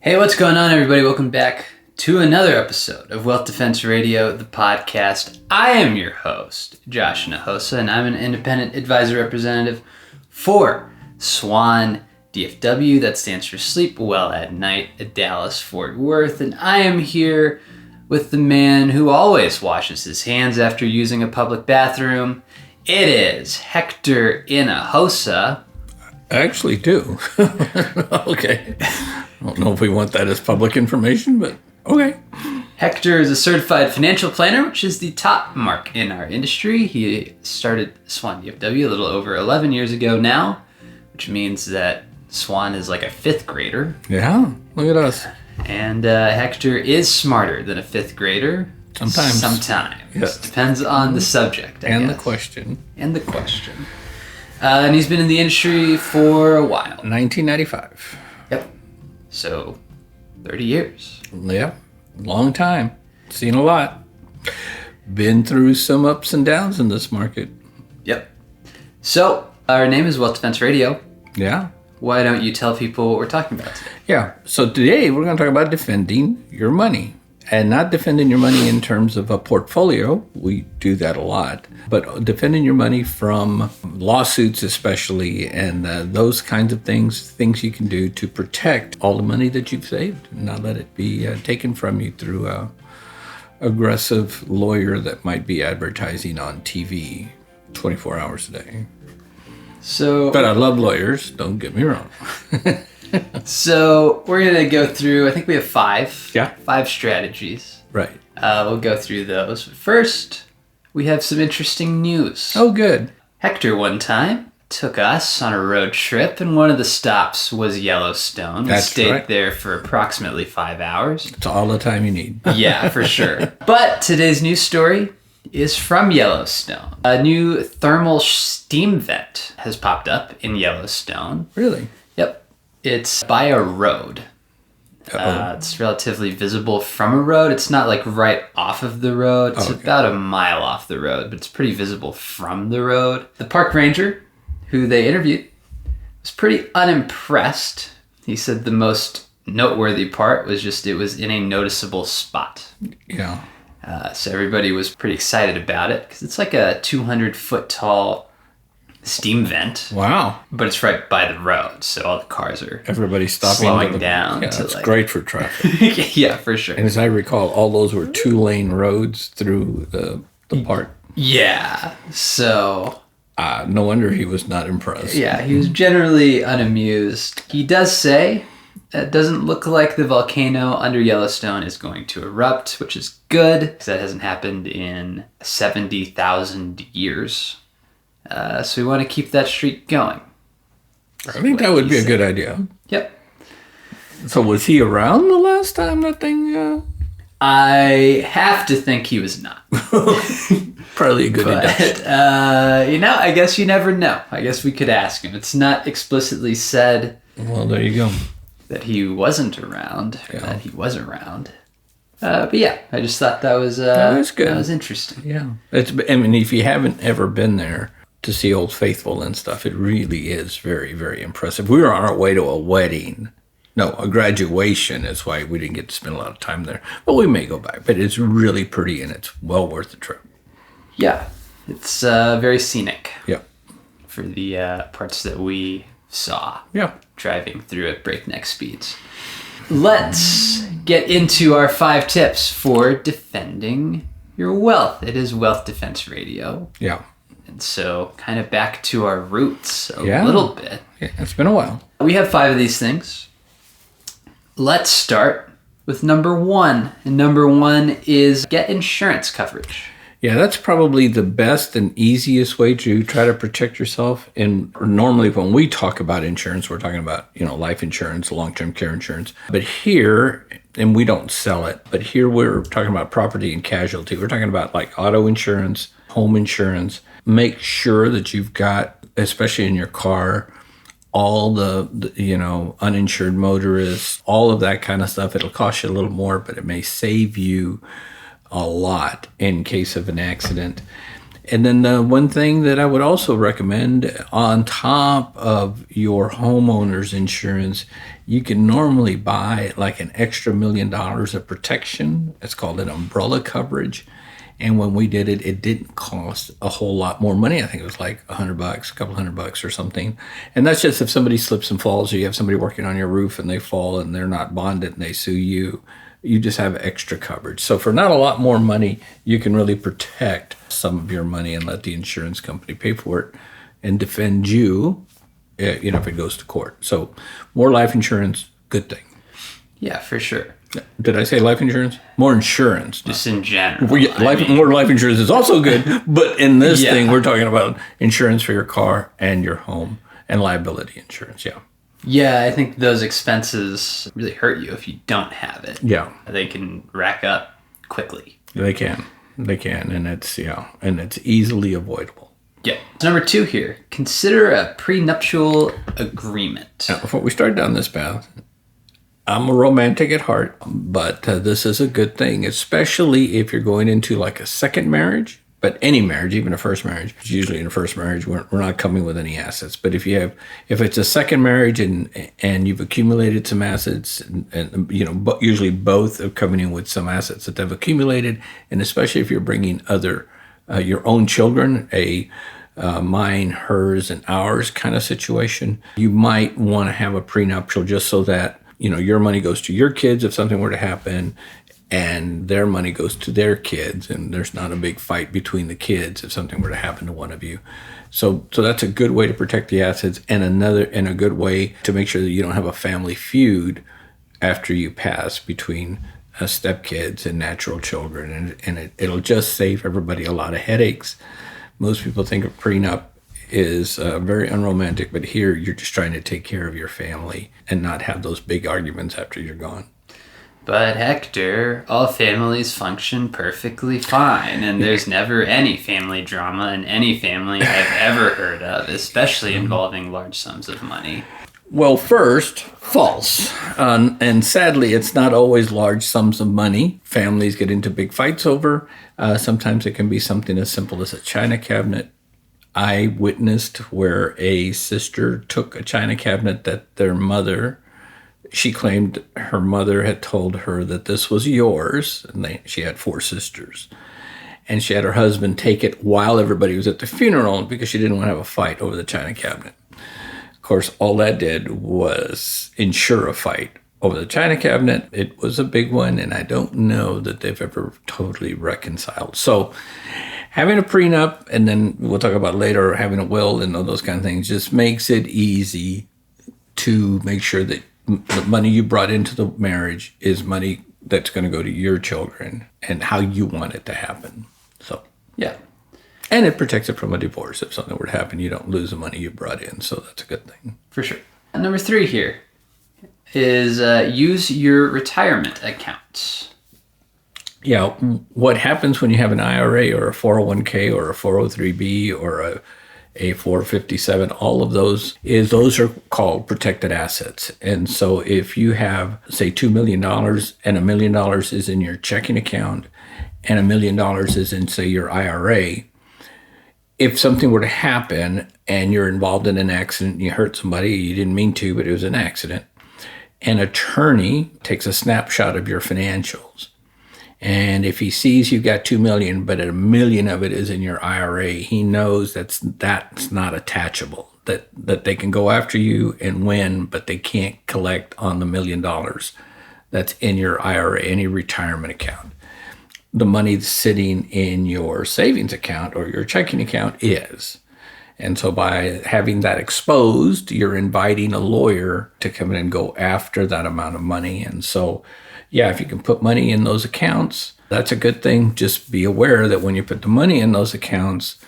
Hey, what's going on, everybody? Welcome back to another episode of Wealth Defense Radio, the podcast. I am your host, Josh Nahosa, and I'm an independent advisor representative for Swan DFW. That stands for Sleep Well at Night at Dallas-Fort Worth. And I am here with the man who always washes his hands after using a public bathroom. It is Hector and Josh. I actually do. Okay. I don't know if we want that as public information, but okay. Hector is a certified financial planner, which is the top mark in our industry. He started Swan DFW a little over 11 years ago now, which means that Swan is like a fifth grader. Yeah, look at us. And Hector is smarter than a fifth grader. Sometimes. Yes. Depends on the subject, I guess. The question. And the question. And he's been in the industry for a while. 1995. Yep. So, 30 years. Yeah, long time. Seen a lot. Been through some ups and downs in this market. Yep. So, our name is Wealth Defense Radio. Yeah. Why don't you tell people what we're talking about today? Yeah, so today we're going to talk about defending your money. And not defending your money in terms of a portfolio. We do that a lot. But defending your money from lawsuits especially, and those kinds of things you can do to protect all the money that you've saved and not let it be taken from you through a aggressive lawyer that might be advertising on TV 24 hours a day. But I love lawyers, don't get me wrong. So we're going to go through, I think we have five strategies. Right. We'll go through those. First, we have some interesting news. Oh, good. Hector one time took us on a road trip, and one of the stops was Yellowstone. We stayed there for approximately 5 hours. It's all the time you need. Yeah, for sure. But today's news story is from Yellowstone. A new thermal steam vent has popped up in Yellowstone. Really? Yep. It's by a road. It's relatively visible from a road. It's not like right off of the road. It's about a mile off the road, but it's pretty visible from the road. The park ranger who they interviewed was pretty unimpressed. He said the most noteworthy part was just it was in a noticeable spot. Yeah. So everybody was pretty excited about it because it's like a 200-foot tall steam vent. Wow. But it's right by the road, so all the cars are everybody's stopping slowing down. Yeah, it's great for traffic. Yeah, for sure. And as I recall, all those were 2-lane roads through the park. Yeah, so... no wonder he was not impressed. Yeah, he was generally unamused. He does say it doesn't look like the volcano under Yellowstone is going to erupt, which is good, because that hasn't happened in 70,000 years. So we want to keep that streak going. I think that would be a good idea. Yep. So was he around the last time that thing... I have to think he was not. Probably a good induction. I guess you never know. I guess we could ask him. It's not explicitly said... Well, there you go. ...that he wasn't around, or that he was around. But yeah, I just thought that was good. That was interesting. Yeah. If you haven't ever been there to see Old Faithful and stuff, it really is very, very impressive. We were on our way to a wedding. No, a graduation is why we didn't get to spend a lot of time there. But we may go back. But it's really pretty, and it's well worth the trip. Yeah. It's very scenic. Yeah. For the parts that we saw. Yeah. Driving through at breakneck speeds. Let's get into our 5 tips for defending your wealth. It is Wealth Defense Radio. Yeah. And so kind of back to our roots a little bit. Yeah, it's been a while. We have 5 of these things. Let's start with number 1. And number 1 is get insurance coverage. Yeah, that's probably the best and easiest way to try to protect yourself. And normally when we talk about insurance, we're talking about, life insurance, long-term care insurance. But here, and we don't sell it, but here we're talking about property and casualty. We're talking about like auto insurance, home insurance. Make sure that you've got, especially in your car, all the uninsured motorists, all of that kind of stuff. It'll cost you a little more, but it may save you a lot in case of an accident. And then the one thing that I would also recommend on top of your homeowner's insurance, you can normally buy like an extra $1 million of protection. It's called an umbrella coverage. And when we did it, it didn't cost a whole lot more money. I think it was like $100, a couple $100 or something. And that's just if somebody slips and falls, or you have somebody working on your roof and they fall and they're not bonded and they sue you. You just have extra coverage. So for not a lot more money, you can really protect some of your money and let the insurance company pay for it and defend you, if it goes to court. So more life insurance, good thing. Yeah, for sure. Did I say life insurance? More insurance. Just in general. More life insurance is also good, but in this thing, we're talking about insurance for your car and your home and liability insurance, yeah. Yeah, I think those expenses really hurt you if you don't have it. Yeah. They can rack up quickly. They can, and it's easily avoidable. Yeah. Number 2 here, consider a prenuptial agreement. Now, before we start down this path, I'm a romantic at heart, but this is a good thing, especially if you're going into like a second marriage. But any marriage, even a first marriage, usually in a first marriage, we're not coming with any assets. But if it's a second marriage and you've accumulated some assets, and usually both are coming in with some assets that they've accumulated, and especially if you're bringing your own children, mine, hers, and ours kind of situation, you might want to have a prenuptial just so that your money goes to your kids if something were to happen, and their money goes to their kids, and there's not a big fight between the kids if something were to happen to one of you. So that's a good way to protect the assets, and a good way to make sure that you don't have a family feud after you pass between stepkids and natural children, and it'll just save everybody a lot of headaches. Most people think of prenup is very unromantic, but here you're just trying to take care of your family and not have those big arguments after you're gone. But Hector, all families function perfectly fine, and there's never any family drama in any family I've ever heard of, especially involving large sums of money. Well, first, false. And sadly, it's not always large sums of money families get into big fights over. Sometimes it can be something as simple as a china cabinet. I witnessed where a sister took a china cabinet that she claimed her mother had told her that this was yours, and she had 4 sisters. And she had her husband take it while everybody was at the funeral because she didn't want to have a fight over the china cabinet. Of course, all that did was ensure a fight over the china cabinet. It was a big one, and I don't know that they've ever totally reconciled. So having a prenup, and then we'll talk about later, having a will and all those kind of things, just makes it easy to make sure that the money you brought into the marriage is money that's going to go to your children and how you want it to happen. So, yeah. And it protects it from a divorce. If something were to happen, you don't lose the money you brought in. So that's a good thing. For sure. Number 3 here is use your retirement account. Yeah, what happens when you have an IRA or a 401k or a 403b or a 457, all of those are called protected assets. And so if you have, say, $2 million and $1 million is in your checking account and $1 million is in, say, your IRA, if something were to happen and you're involved in an accident and you hurt somebody, you didn't mean to, but it was an accident, an attorney takes a snapshot of your financials. And if he sees you've got $2 million, but $1 million of it is in your IRA, he knows that's not attachable, that they can go after you and win, but they can't collect on the $1 million that's in your IRA, any retirement account. The money sitting in your savings account or your checking account is. And so by having that exposed, you're inviting a lawyer to come in and go after that amount of money. And so, yeah, if you can put money in those accounts, that's a good thing. Just be aware that when you put the money in those accounts,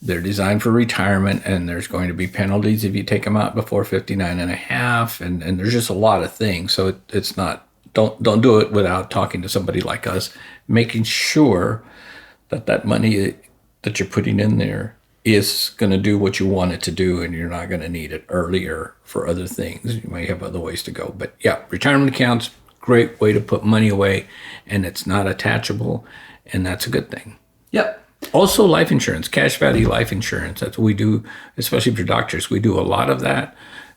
they're designed for retirement, and there's going to be penalties if you take them out before 59 and a half. And there's just a lot of things. So it's not, don't do it without talking to somebody like us, making sure that money that you're putting in there is going to do what you want it to do, and you're not going to need it earlier for other things. You may have other ways to go. But yeah, retirement accounts, great way to put money away, and it's not attachable, and that's a good thing. Yep. Also, life insurance, cash value life insurance. That's what we do, especially for doctors. We do a lot of that.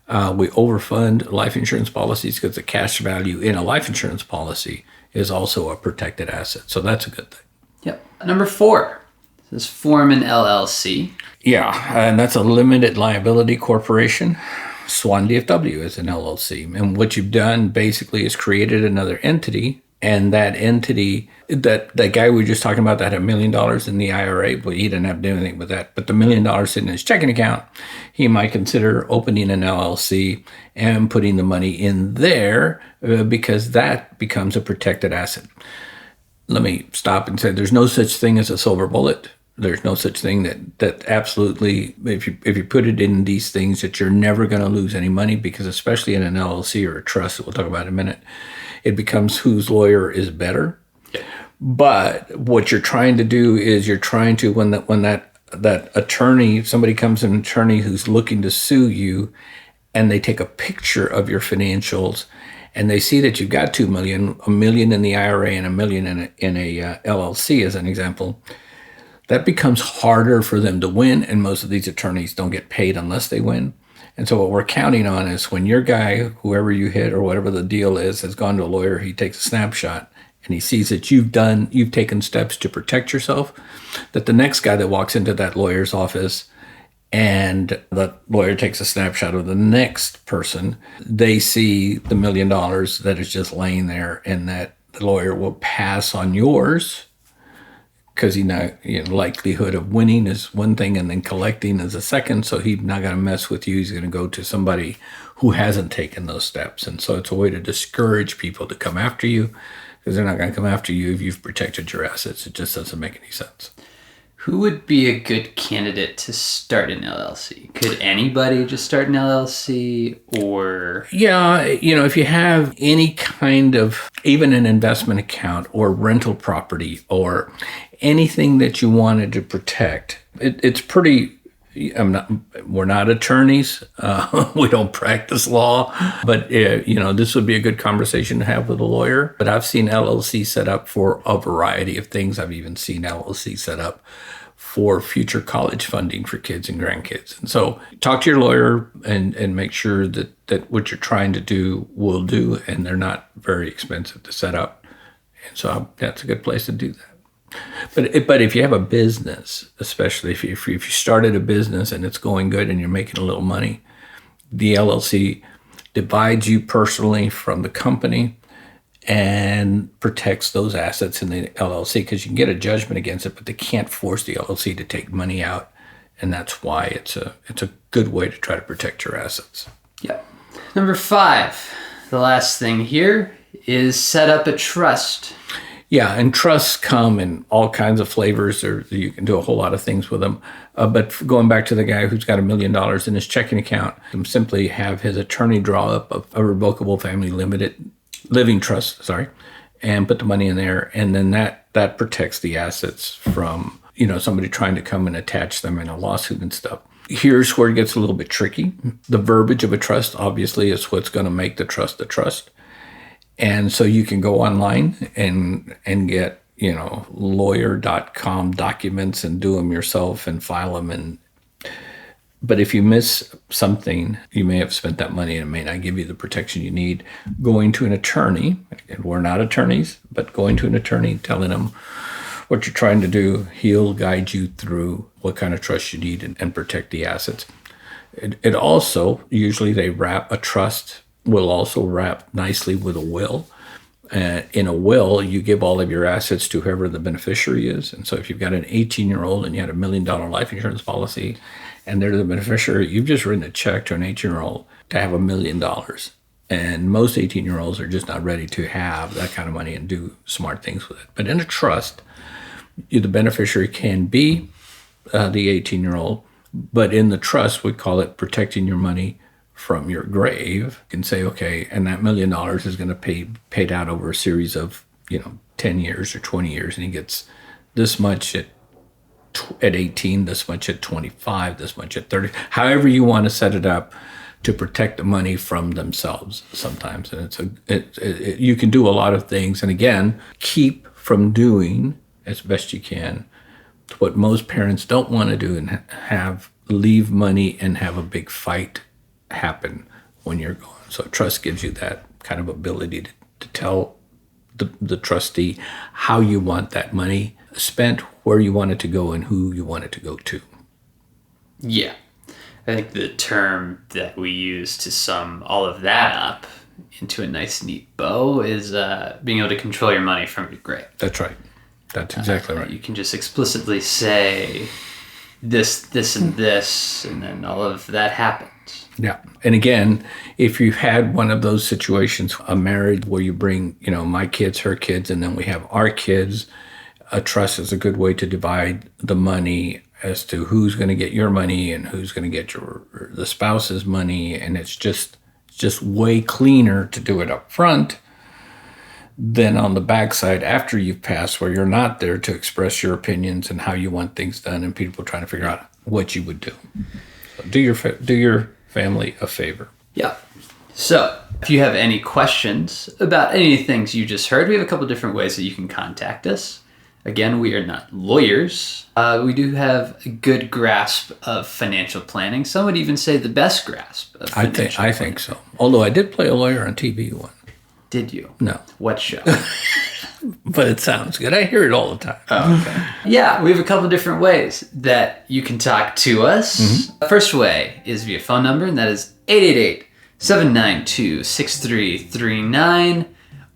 We overfund life insurance policies because the cash value in a life insurance policy is also a protected asset. So that's a good thing. Yep. Number 4, this is form an LLC. Yeah, and that's a limited liability corporation. Swan DFW is an LLC. And what you've done basically is created another entity. And that entity, that guy we were just talking about that had $1 million in the IRA, but he didn't have to do anything with that. But the $1 million sitting in his checking account, he might consider opening an LLC and putting the money in there because that becomes a protected asset. Let me stop and say there's no such thing as a silver bullet. There's no such thing that absolutely, if you put it in these things, that you're never going to lose any money, because especially in an LLC or a trust that we'll talk about in a minute, it becomes whose lawyer is better. Yeah. But what you're trying to do is you're trying to, when that attorney, somebody comes, an attorney who's looking to sue you, and they take a picture of your financials, and they see that you've got $2 million, $1 million in the IRA and $1 million in a LLC, as an example, that becomes harder for them to win, and most of these attorneys don't get paid unless they win. And so what we're counting on is when your guy, whoever you hit or whatever the deal is, has gone to a lawyer, he takes a snapshot and he sees that you've taken steps to protect yourself, that the next guy that walks into that lawyer's office and the lawyer takes a snapshot of the next person, they see the $1 million that is just laying there, and that the lawyer will pass on yours, because likelihood of winning is one thing and then collecting is a second. So he's not going to mess with you. He's going to go to somebody who hasn't taken those steps. And so it's a way to discourage people to come after you, because they're not going to come after you if you've protected your assets. It just doesn't make any sense. Who would be a good candidate to start an LLC? Could anybody just start an LLC, or? Yeah, if you have any kind of, even an investment account or rental property or anything that you wanted to protect, it's pretty, we're not attorneys. We don't practice law, but this would be a good conversation to have with a lawyer. But I've seen LLC set up for a variety of things. I've even seen LLC set up for future college funding for kids and grandkids. And so talk to your lawyer and make sure that what you're trying to do will do, and they're not very expensive to set up. And so that's a good place to do that. But if you have a business, especially if you started a business and it's going good and you're making a little money, the LLC divides you personally from the company and protects those assets in the LLC, because you can get a judgment against it, but they can't force the LLC to take money out, and that's why it's a good way to try to protect your assets. Yep. Number 5, the last thing here is set up a trust. Yeah, and trusts come in all kinds of flavors, or you can do a whole lot of things with them. But going back to the guy who's got $1 million in his checking account, simply have his attorney draw up a revocable family living trust, and put the money in there, and then that protects the assets from somebody trying to come and attach them in a lawsuit and stuff. Here's where it gets a little bit tricky. The verbiage of a trust obviously is what's going to make the trust a trust. And so you can go online and get, lawyer.com documents and do them yourself and file them. But if you miss something, you may have spent that money and it may not give you the protection you need. Going to an attorney, and we're not attorneys, but going to an attorney, telling them what you're trying to do, he'll guide you through what kind of trust you need and protect the assets. It also, usually they wrap a trust, will also wrap nicely with a will. In a will, you give all of your assets to whoever the beneficiary is. And so if you've got an 18-year-old and you had $1 million life insurance policy and they're the beneficiary, you've just written a check to an 18-year-old to have $1 million. And most 18-year-olds are just not ready to have that kind of money and do smart things with it. But in a trust, the beneficiary can be the 18-year-old, but in the trust, we call it protecting your money from your grave. You can say, okay, and that $1 million is going to be paid out over a series of 10 years or 20 years, and he gets this much at 18, this much at 25, this much at 30, however you want to set it up to protect the money from themselves sometimes. And you can do a lot of things, and again, keep from doing, as best you can, what most parents don't want to do and have leave money and have a big fight happen when you're gone. So trust gives you that kind of ability to tell the trustee how you want that money spent, where you want it to go, and who you want it to go to. Yeah. I think the term that we use to sum all of that up into a nice, neat bow is being able to control your money from your grave. That's right. That's exactly right. You can just explicitly say this, and this, and then all of that happens. Yeah. And again, if you've had one of those situations, a marriage where you bring, my kids, her kids, and then we have our kids, a trust is a good way to divide the money as to who's going to get your money and who's going to get the spouse's money. And it's just way cleaner to do it up front than on the backside after you've passed, where you're not there to express your opinions and how you want things done, and people trying to figure out what you would do. So do your family a favor. Yeah. So if you have any questions about any of the things you just heard, we have a couple different ways that you can contact us. Again, we are not lawyers. We do have a good grasp of financial planning. Some would even say the best grasp of financial planning. I think so. Although I did play a lawyer on TV once. Did you? No. What show? But it sounds good. I hear it all the time. Oh, okay. Yeah, we have a couple different ways that you can talk to us. Mm-hmm. The first way is via phone number, and that is 888-792-6339.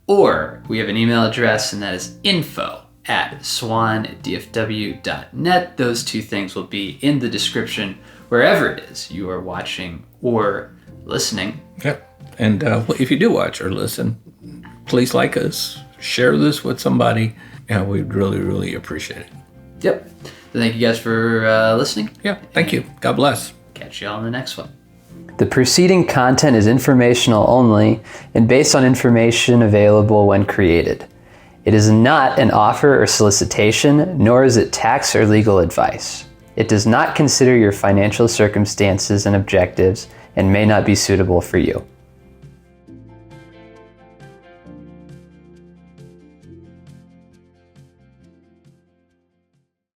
Or we have an email address, and that is info@swandfw.net. Those two things will be in the description wherever it is you are watching or listening. Yep. And if you do watch or listen, please like us. Share this with somebody. Yeah, we'd really, really appreciate it. Yep. So thank you guys for listening. Yeah, thank you. God bless. Catch you all in the next one. The preceding content is informational only and based on information available when created. It is not an offer or solicitation, nor is it tax or legal advice. It does not consider your financial circumstances and objectives and may not be suitable for you.